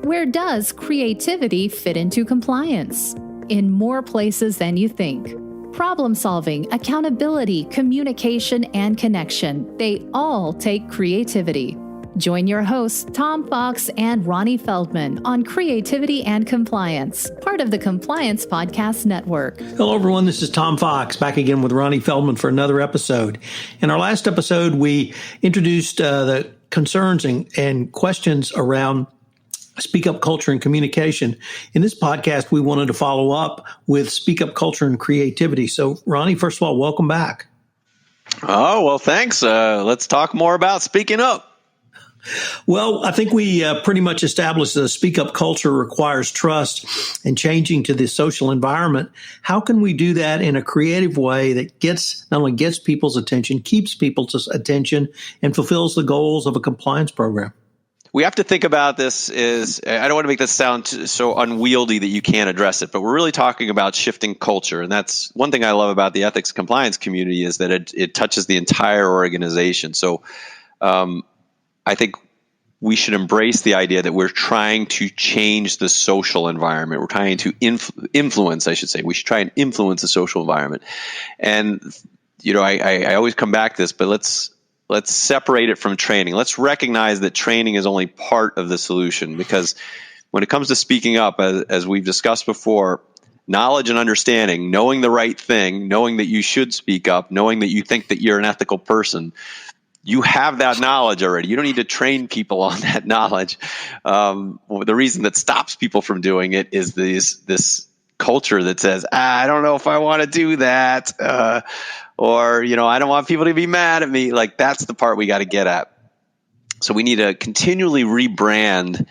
Where does creativity fit into compliance? In more places than you think. Problem solving, accountability, communication, and connection, they all take creativity. Join your hosts, Tom Fox and Ronnie Feldman, on Creativity and Compliance, part of the Compliance Podcast Network. Hello, everyone. This is Tom Fox, back again with Ronnie Feldman for another episode. In our last episode, we introduced the concerns and questions around speak up culture and communication. In this podcast, we wanted to follow up with speak up culture and creativity. So, Ronnie, first of all, welcome back. Oh, well, thanks. Let's talk more about speaking up. Well, I think we pretty much established that a speak up culture requires trust and changing to the social environment. How can we do that in a creative way that not only gets people's attention, keeps people's attention, and fulfills the goals of a compliance program? We have to think about this I don't want to make this sound so unwieldy that you can't address it, but we're really talking about shifting culture. And that's one thing I love about the ethics compliance community is that it touches the entire organization. So I think we should embrace the idea that we're trying to change the social environment. We're trying to influence, I should say. We should try and influence the social environment. And, I always come back to this, but let's separate it from training. Let's recognize that training is only part of the solution, because when it comes to speaking up, as we've discussed before, knowledge and understanding, knowing the right thing, knowing that you should speak up, knowing that you think that you're an ethical person, you have that knowledge already. You don't need to train people on that knowledge. The reason that stops people from doing it is this culture that says, I don't know if I want to do that. Or, I don't want people to be mad at me. Like, that's the part we got to get at. So we need to continually rebrand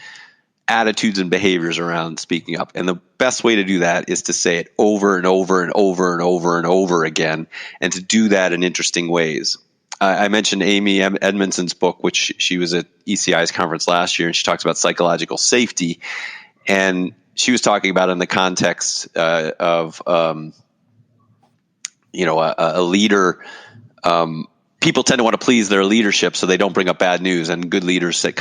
attitudes and behaviors around speaking up. And the best way to do that is to say it over and over and over and over and over again, and to do that in interesting ways. I mentioned Amy Edmondson's book, which she was at ECI's conference last year, and she talks about psychological safety. And she was talking about it in the context of a leader. People tend to want to please their leadership, so they don't bring up bad news. And good leaders that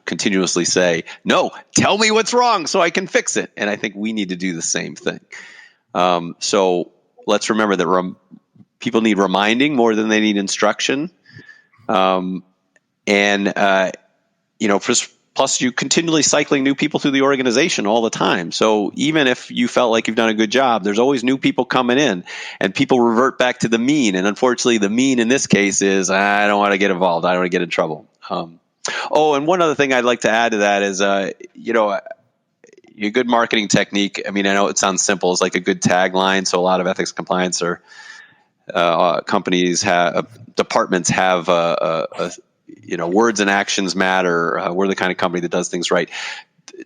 continuously say, no, tell me what's wrong so I can fix it. And I think we need to do the same thing. So let's remember that people need reminding more than they need instruction. Plus you're continually cycling new people through the organization all the time. So even if you felt like you've done a good job, there's always new people coming in, and people revert back to the mean. And unfortunately, the mean in this case is, I don't want to get involved. I don't want to get in trouble. And one other thing I'd like to add to that is, a good marketing technique. I mean, I know it sounds simple. It's like a good tagline. So a lot of ethics compliance or departments have words and actions matter. We're the kind of company that does things right.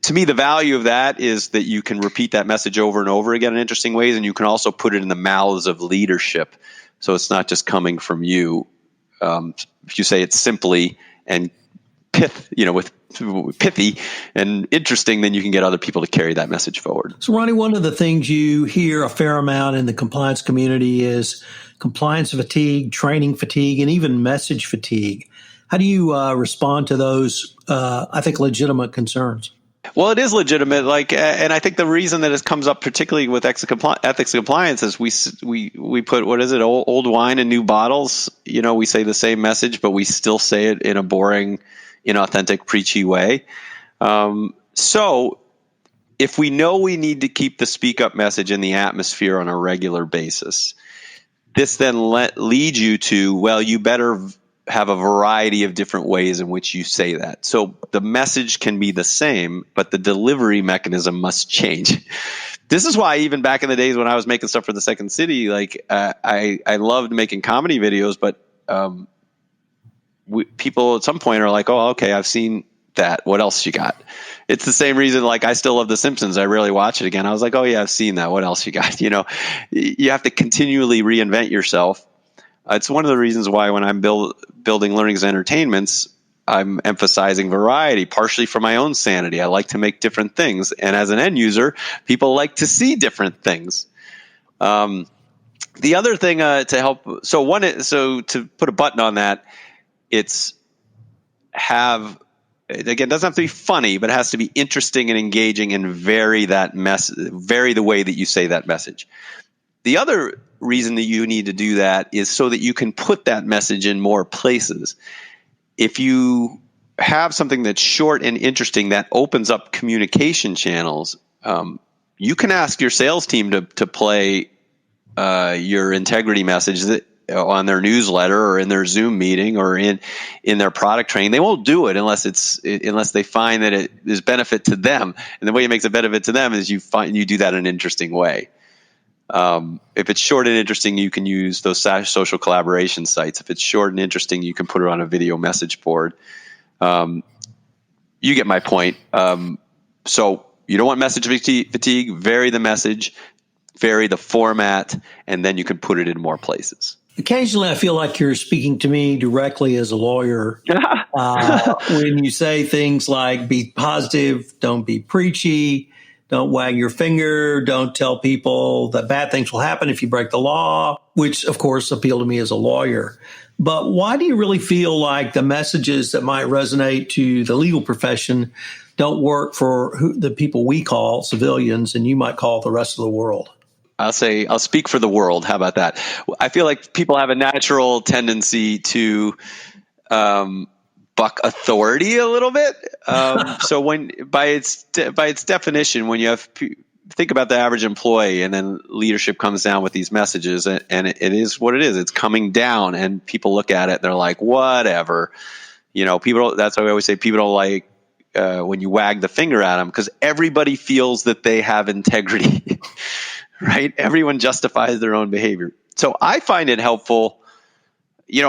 To me, the value of that is that you can repeat that message over and over again in interesting ways, and you can also put it in the mouths of leadership. So it's not just coming from you. If you say it simply and with pithy and interesting, then you can get other people to carry that message forward. So, Ronnie, one of the things you hear a fair amount in the compliance community is compliance fatigue, training fatigue, and even message fatigue. How do you respond to those, I think, legitimate concerns? Well, it is legitimate. And I think the reason that it comes up, particularly with ethics compliance, is we put, what is it, old wine in new bottles. We say the same message, but we still say it in a boring, inauthentic, preachy way. So if we know we need to keep the speak up message in the atmosphere on a regular basis, this then leads you to, well, you better have a variety of different ways in which you say that. So the message can be the same, but the delivery mechanism must change. This is why even back in the days when I was making stuff for the Second City, I loved making comedy videos, but people at some point are like, oh, okay, I've seen that. What else you got? It's the same reason, I still love The Simpsons. I rarely watch it again. I was like, oh yeah, I've seen that. What else you got? You have to continually reinvent yourself. It's one of the reasons why when I'm building learnings and entertainments, I'm emphasizing variety, partially for my own sanity. I like to make different things. And as an end user, people like to see different things. The other thing to help, so to put a button on that, it's have again, it doesn't have to be funny, but it has to be interesting and engaging, and vary the way that you say that message. The other reason that you need to do that is so that you can put that message in more places. If you have something that's short and interesting, that opens up communication channels. You can ask your sales team to play your integrity message on their newsletter or in their Zoom meeting or in their product training. They won't do it unless they find that it is benefit to them. And the way it makes a benefit to them is you do that in an interesting way. If it's short and interesting, you can use those social collaboration sites. If it's short and interesting, you can put it on a video message board. You get my point. So you don't want message fatigue. Vary the message, vary the format, and then you can put it in more places. Occasionally, I feel like you're speaking to me directly as a lawyer when you say things like be positive, don't be preachy, don't wag your finger, don't tell people that bad things will happen if you break the law, which, of course, appeal to me as a lawyer. But why do you really feel like the messages that might resonate to the legal profession don't work for the people we call civilians and you might call the rest of the world? I'll speak for the world. How about that? I feel like people have a natural tendency to buck authority a little bit. So when by its definition, when you think about the average employee, and then leadership comes down with these messages, and it is what it is. It's coming down, and people look at it, and they're like, whatever. That's why we always say people don't like when you wag the finger at them, because everybody feels that they have integrity. Right? Everyone justifies their own behavior. So I find it helpful. I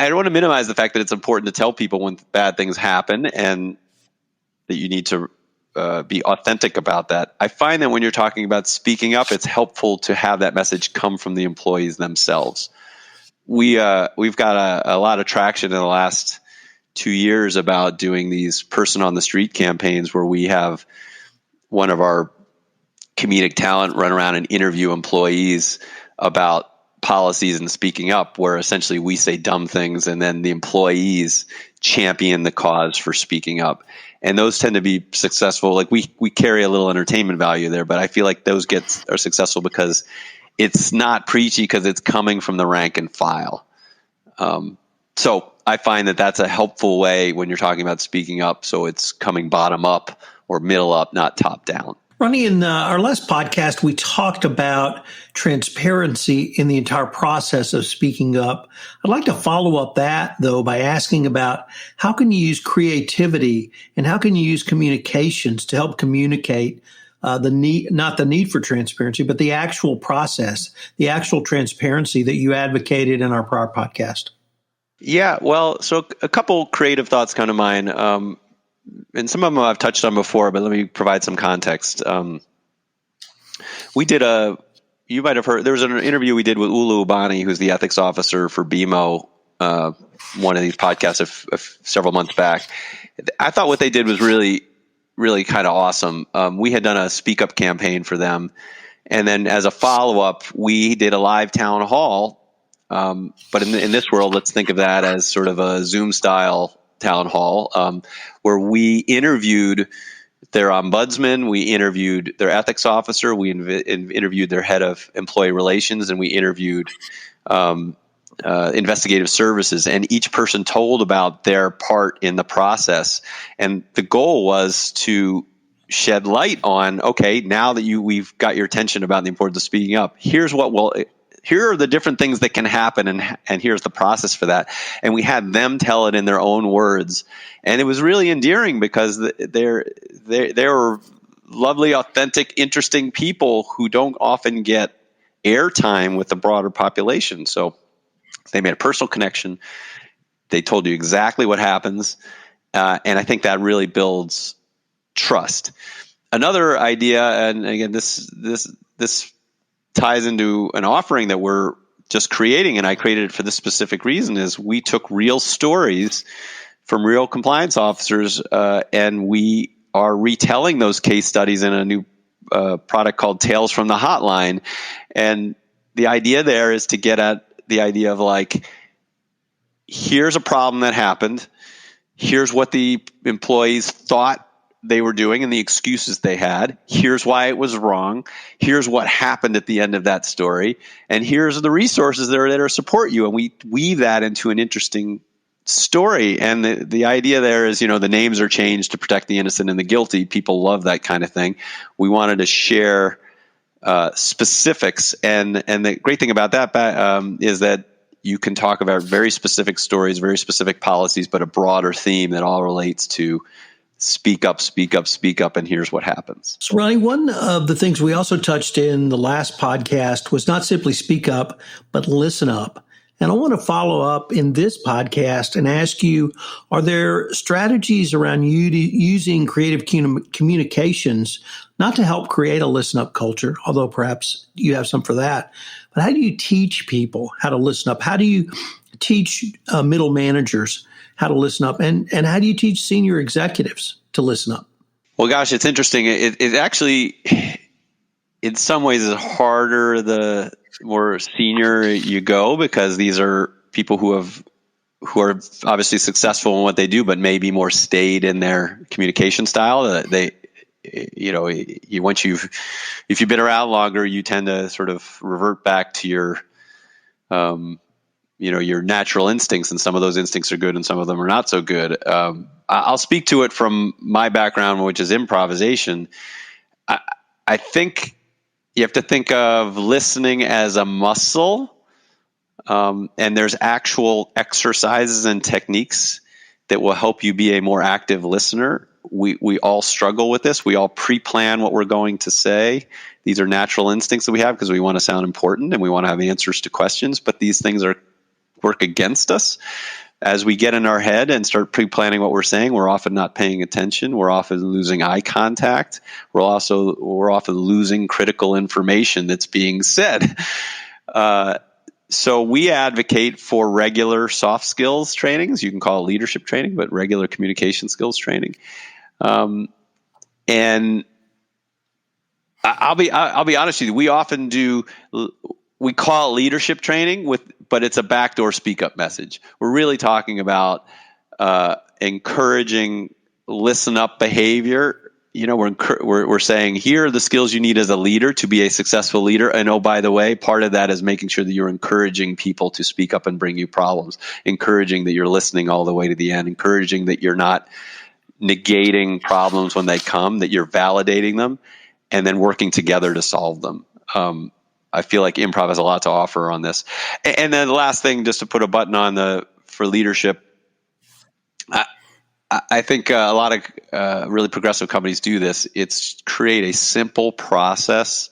don't want to minimize the fact that it's important to tell people when bad things happen and that you need to be authentic about that. I find that when you're talking about speaking up, it's helpful to have that message come from the employees themselves. We've got a lot of traction in the last 2 years about doing these person on the street campaigns where we have one of our comedic talent run around and interview employees about policies and speaking up, where essentially we say dumb things and then the employees champion the cause for speaking up. And those tend to be successful. Like we carry a little entertainment value there, but I feel like those are successful because it's not preachy, because it's coming from the rank and file. So I find that that's a helpful way when you're talking about speaking up. So it's coming bottom up or middle up, not top down. Ronnie, in our last podcast, we talked about transparency in the entire process of speaking up. I'd like to follow up that, though, by asking about how can you use creativity and how can you use communications to help communicate not the need for transparency, but the actual process, the actual transparency that you advocated in our prior podcast. Yeah, well, so a couple creative thoughts come to mind. And some of them I've touched on before, but let me provide some context. You might have heard, there was an interview we did with Ulu Ubani, who's the ethics officer for BMO, one of these podcasts of several months back. I thought what they did was really, really kind of awesome. We had done a speak up campaign for them. And then as a follow-up, we did a live town hall. But in this world, let's think of that as sort of a Zoom style town hall, where we interviewed their ombudsman, we interviewed their ethics officer, we interviewed their head of employee relations, and we interviewed investigative services. And each person told about their part in the process. And the goal was to shed light on, okay, now that we've got your attention about the importance of speaking up, here are the different things that can happen, and here's the process for that. And we had them tell it in their own words. And it was really endearing because they're lovely, authentic, interesting people who don't often get airtime with the broader population. So they made a personal connection. They told you exactly what happens. And I think that really builds trust. Another idea, and again, this ties into an offering that we're just creating, and I created it for this specific reason, is we took real stories from real compliance officers, and we are retelling those case studies in a new product called Tales from the Hotline. And the idea there is to get at the idea of like, here's a problem that happened. Here's what the employees thought they were doing and the excuses they had. Here's why it was wrong. Here's what happened at the end of that story. And here's the resources that are there to support you. And we weave that into an interesting story. And the idea there is, the names are changed to protect the innocent and the guilty. People love that kind of thing. We wanted to share specifics. And the great thing about that is that you can talk about very specific stories, very specific policies, but a broader theme that all relates to speak up, speak up, speak up, and here's what happens. So, Ronnie, one of the things we also touched in the last podcast was not simply speak up, but listen up. And I want to follow up in this podcast and ask you, are there strategies around using creative communications, not to help create a listen up culture, although perhaps you have some for that, but how do you teach people how to listen up? How do you teach middle managers how to listen up? And how do you teach senior executives to listen up? Well, gosh, it's interesting. It actually, in some ways, is harder the more senior you go, because these are people who are obviously successful in what they do, but maybe more staid in their communication style. If you've been around longer, you tend to sort of revert back to your natural instincts, and some of those instincts are good and some of them are not so good. I'll speak to it from my background, which is improvisation. I think you have to think of listening as a muscle, and there's actual exercises and techniques that will help you be a more active listener. We all struggle with this. We all pre-plan what we're going to say. These are natural instincts that we have because we want to sound important and we want to have answers to questions, but these things work against us. As we get in our head and start pre-planning what we're saying, we're often not paying attention. We're often losing eye contact. We're often losing critical information that's being said. So we advocate for regular soft skills trainings. You can call it leadership training, but regular communication skills training. And I'll be honest with you. We often we call it leadership training but it's a backdoor speak up message. We're really talking about encouraging listen up behavior. We're saying here are the skills you need as a leader to be a successful leader. And oh, by the way, part of that is making sure that you're encouraging people to speak up and bring you problems, encouraging that you're listening all the way to the end, encouraging that you're not negating problems when they come, that you're validating them, and then working together to solve them. I feel like improv has a lot to offer on this. And then the last thing, just to put a button on for leadership, I think a lot of really progressive companies do this. It's create a simple process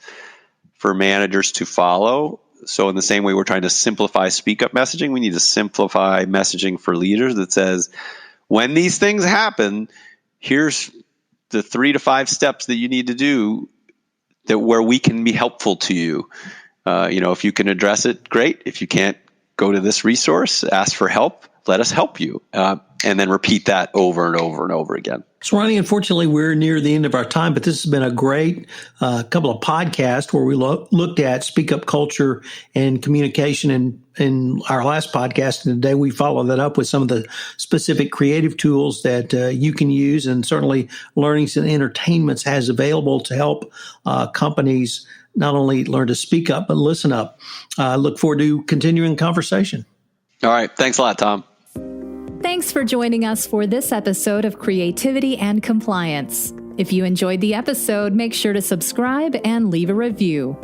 for managers to follow. So in the same way we're trying to simplify speak up messaging, we need to simplify messaging for leaders that says, when these things happen, here's the 3 to 5 steps that you need to do where we can be helpful to you. If you can address it, great. If you can't, go to this resource, ask for help, let us help you. And then repeat that over and over and over again. So, Ronnie, unfortunately, we're near the end of our time, but this has been a great couple of podcasts where we looked at speak up culture and communication in our last podcast. And today we follow that up with some of the specific creative tools that you can use, and certainly Learnings and Entertainments has available to help companies not only learn to speak up, but listen up. Look forward to continuing conversation. All right. Thanks a lot, Tom. Thanks for joining us for this episode of Creativity and Compliance. If you enjoyed the episode, make sure to subscribe and leave a review.